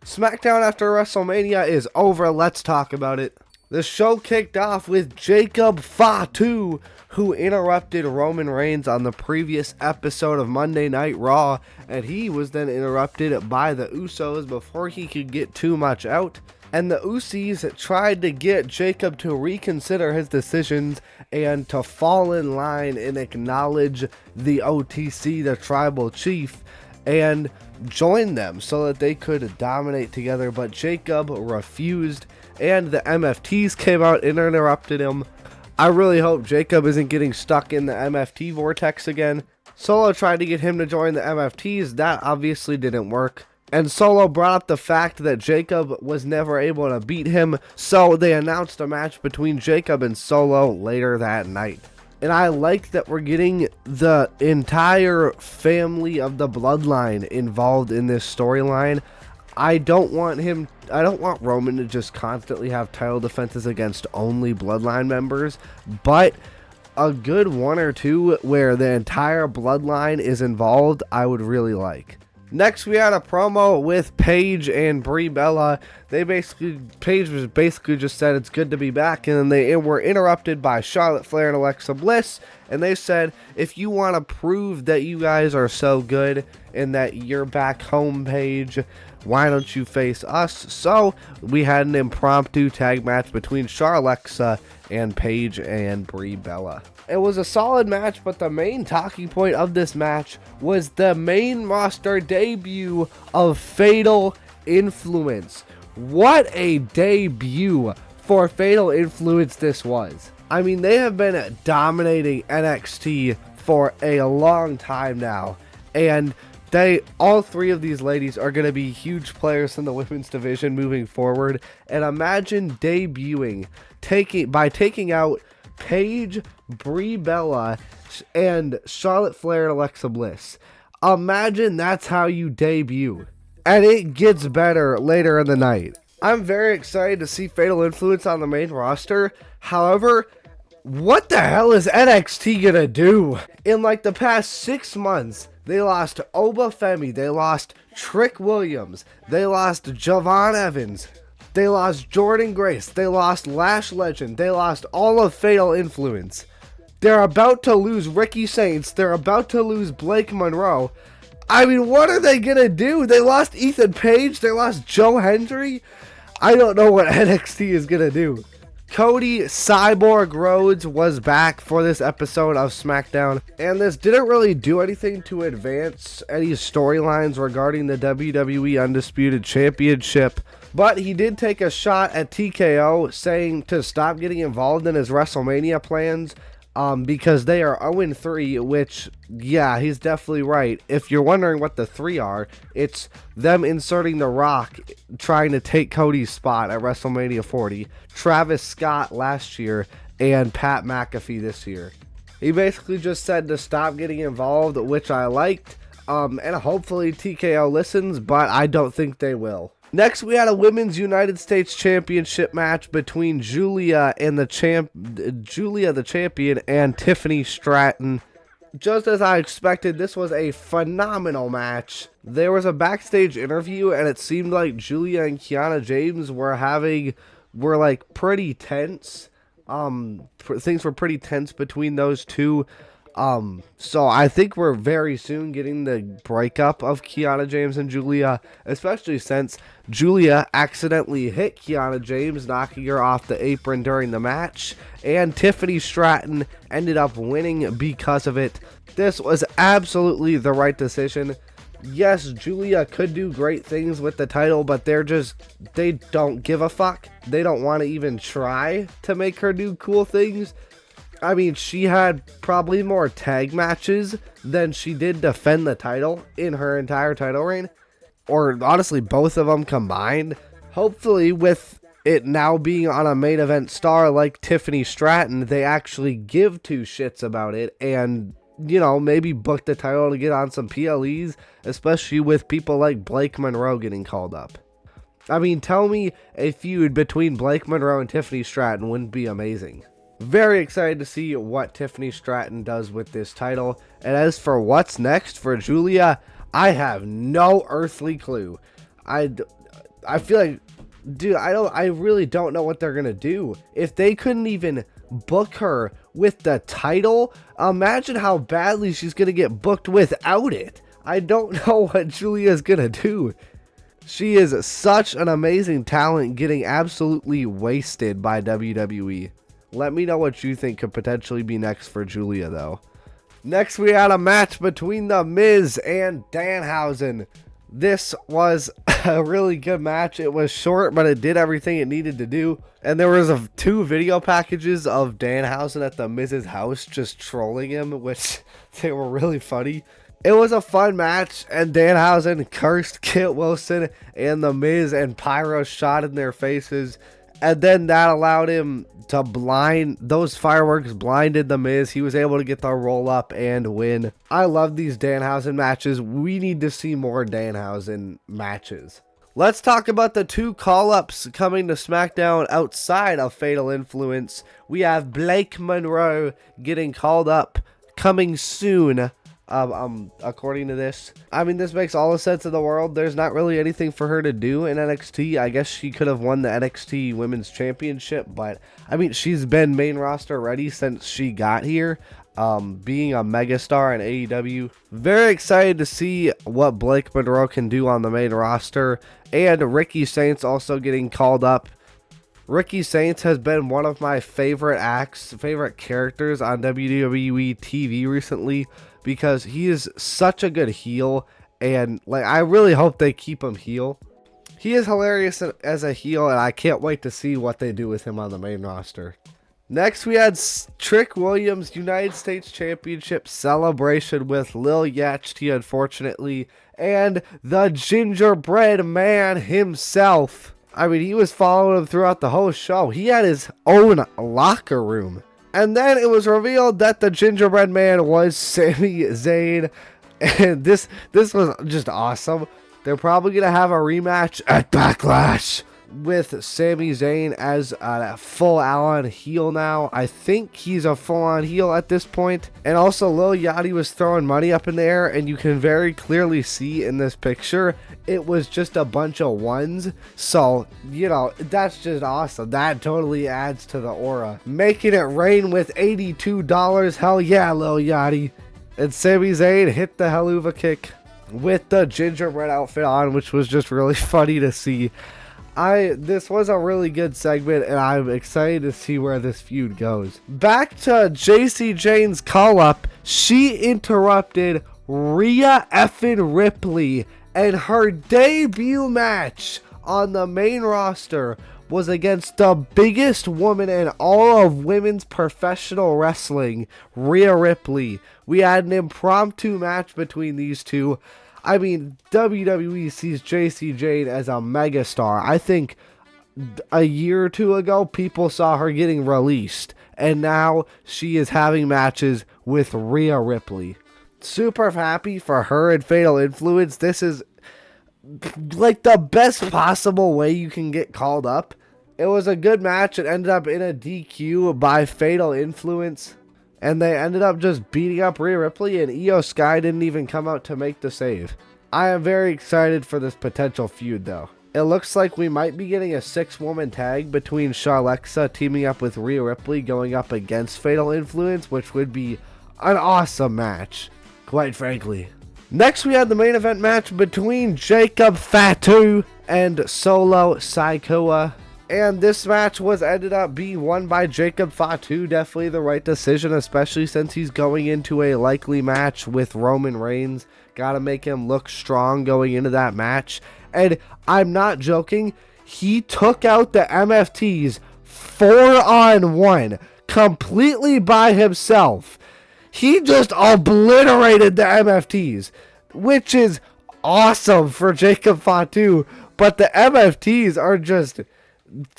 Smackdown after WrestleMania is over. Let's talk about it. The show kicked off with Jacob Fatu, who interrupted Roman Reigns on the previous episode of Monday Night Raw, and he was then interrupted by the Usos before he could get too much out. And the Usos tried to get Jacob to reconsider his decisions and to fall in line and acknowledge the OTC, the tribal chief, and join them so that they could dominate together, but Jacob refused, and the MFTs came out and interrupted him. I really hope Jacob isn't getting stuck in the MFT vortex again. Solo tried to get him to join the MFTs, that obviously didn't work. And Solo brought up the fact that Jacob was never able to beat him, so they announced a match between Jacob and Solo later that night. And I like that we're getting the entire family of the bloodline involved in this storyline. I don't want Roman to just constantly have title defenses against only bloodline members, but a good one or two where the entire bloodline is involved, I would really like. Next, we had a promo with Paige and Brie Bella. Paige was basically just said it's good to be back, and then they were interrupted by Charlotte Flair and Alexa Bliss, and they said, if you want to prove that you guys are so good and that you're back home, Paige, why don't you face us? So we had an impromptu tag match between Charlotte and Paige and Brie Bella. It was a solid match, but the main talking point of this match was the main roster debut of Fatal Influence. What a debut for Fatal Influence this was. I mean, they have been dominating NXT for a long time now, and all three of these ladies are going to be huge players in the women's division moving forward. And imagine debuting, taking out Paige, Brie Bella, and Charlotte Flair and Alexa Bliss. Imagine that's how you debut. And it gets better later in the night. I'm very excited to see Fatal Influence on the main roster. However, what the hell is NXT gonna do? In like the past 6 months, they lost Oba Femi, they lost Trick Williams, they lost Javon Evans, they lost Jordan Grace, they lost Lash Legend, they lost all of Fatal Influence. They're about to lose Ricky Saints, they're about to lose Blake Monroe. I mean, what are they gonna do? They lost Ethan Page, they lost Joe Hendry. I don't know what NXT is gonna do. Cody Cyborg Rhodes was back for this episode of SmackDown, and this didn't really do anything to advance any storylines regarding the WWE Undisputed Championship, but he did take a shot at TKO, saying to stop getting involved in his WrestleMania plans, because they are 0-3, which, yeah, he's definitely right. If you're wondering what the 3 are, it's them inserting The Rock, trying to take Cody's spot at WrestleMania 40, Travis Scott last year, and Pat McAfee this year. He basically just said to stop getting involved, which I liked, and hopefully TKO listens, but I don't think they will. Next, we had a Women's United States Championship match between Julia the champion, and Tiffany Stratton. Just as I expected, this was a phenomenal match. There was a backstage interview, and it seemed like Julia and Kiana James were like pretty tense. Things were pretty tense between those two. So I think we're very soon getting the breakup of Kiana James and Julia, especially since Julia accidentally hit Kiana James, knocking her off the apron during the match, and Tiffany Stratton ended up winning because of it. This was absolutely the right decision. Yes, Julia could do great things with the title, but they don't give a fuck. They don't want to even try to make her do cool things. I mean, she had probably more tag matches than she did defend the title in her entire title reign. Or honestly, both of them combined. Hopefully, with it now being on a main event star like Tiffany Stratton, they actually give two shits about it and, you know, maybe book the title to get on some PLEs, especially with people like Blake Monroe getting called up. I mean, tell me a feud between Blake Monroe and Tiffany Stratton wouldn't be amazing. Very excited to see what Tiffany Stratton does with this title. And as for what's next for Julia, I have no earthly clue. I feel like, dude, I really don't know what they're gonna do. If they couldn't even book her with the title, imagine how badly she's gonna get booked without it. I don't know what Julia's gonna do. She is such an amazing talent, getting absolutely wasted by WWE. Let me know what you think could potentially be next for Julia, though. Next, we had a match between The Miz and Danhausen. This was a really good match. It was short, but it did everything it needed to do. And there was 2 video packages of Danhausen at The Miz's house just trolling him, which they were really funny. It was a fun match, and Danhausen cursed Kit Wilson and The Miz, and Pyro shot in their faces. And then that allowed him to those fireworks blinded The Miz. He was able to get the roll up and win. I love these Danhausen matches. We need to see more Danhausen matches. Let's talk about the 2 call-ups coming to SmackDown outside of Fatal Influence. We have Blake Monroe getting called up, coming soon. According to this, I mean, this makes all the sense in the world. There's not really anything for her to do in NXT. I guess she could have won the NXT Women's Championship, but I mean, she's been main roster ready since she got here, being a megastar in AEW. Very excited to see what Blake Monroe can do on the main roster, and Ricky Saints also getting called up. Ricky Saints has been one of my favorite characters on WWE TV recently, because he is such a good heel, and like, I really hope they keep him heel. He is hilarious as a heel, and I can't wait to see what they do with him on the main roster. Next, we had Trick Williams United States Championship celebration with Lil Yachty, unfortunately, and the Gingerbread Man himself. I mean, he was following him throughout the whole show. He had his own locker room. And then it was revealed that the Gingerbread Man was Sami Zayn. And this was just awesome. They're probably going to have a rematch at Backlash with Sami Zayn as a full-on heel now. I think he's a full-on heel at this point. And also, Lil Yachty was throwing money up in the air, and you can very clearly see in this picture, it was just a bunch of ones. So, you know, that's just awesome. That totally adds to the aura. Making it rain with $82. Hell yeah, Lil Yachty. And Sami Zayn hit the Helluva Kick with the gingerbread outfit on, which was just really funny to see. This was a really good segment, and I'm excited to see where this feud goes. Back to JC Jane's call-up. She interrupted Rhea effing Ripley, and her debut match on the main roster was against the biggest woman in all of women's professional wrestling, Rhea Ripley. We had an impromptu match between these two. I mean, WWE sees JC Jane as a megastar. I think a year or 2 ago, people saw her getting released, and now she is having matches with Rhea Ripley. Super happy for her and Fatal Influence. This is like the best possible way you can get called up. It was a good match. It ended up in a DQ by Fatal Influence. And they ended up just beating up Rhea Ripley, and Io Sky didn't even come out to make the save. I am very excited for this potential feud, though. It looks like we might be getting a 6-woman tag between Charlexa teaming up with Rhea Ripley going up against Fatal Influence, which would be an awesome match, quite frankly. Next, we had the main event match between Jacob Fatu and Solo Sikoa. And this match ended up being won by Jacob Fatu. Definitely the right decision, especially since he's going into a likely match with Roman Reigns. Gotta make him look strong going into that match. And I'm not joking, he took out the MFTs 4-on-1 completely by himself. He just obliterated the MFTs, which is awesome for Jacob Fatu. But the MFTs are just...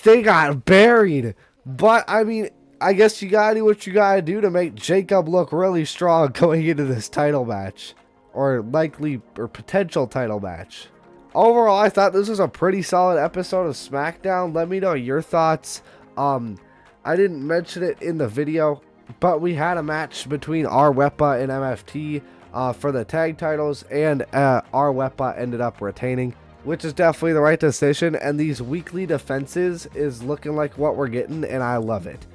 they got buried. But, I mean, I guess you gotta do what you gotta do to make Jacob look really strong going into this title match. Or potential title match. Overall, I thought this was a pretty solid episode of SmackDown. Let me know your thoughts. I didn't mention it in the video, but we had a match between Arwepa and MFT for the tag titles, and Arwepa ended up retaining. which is definitely the right decision. And these weekly defenses is looking like what we're getting, and I love it.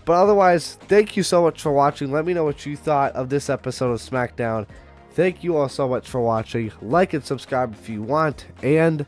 But otherwise, thank you so much for watching. Let me know what you thought of this episode of Smackdown. Thank you all so much for watching. Like and subscribe if you want, and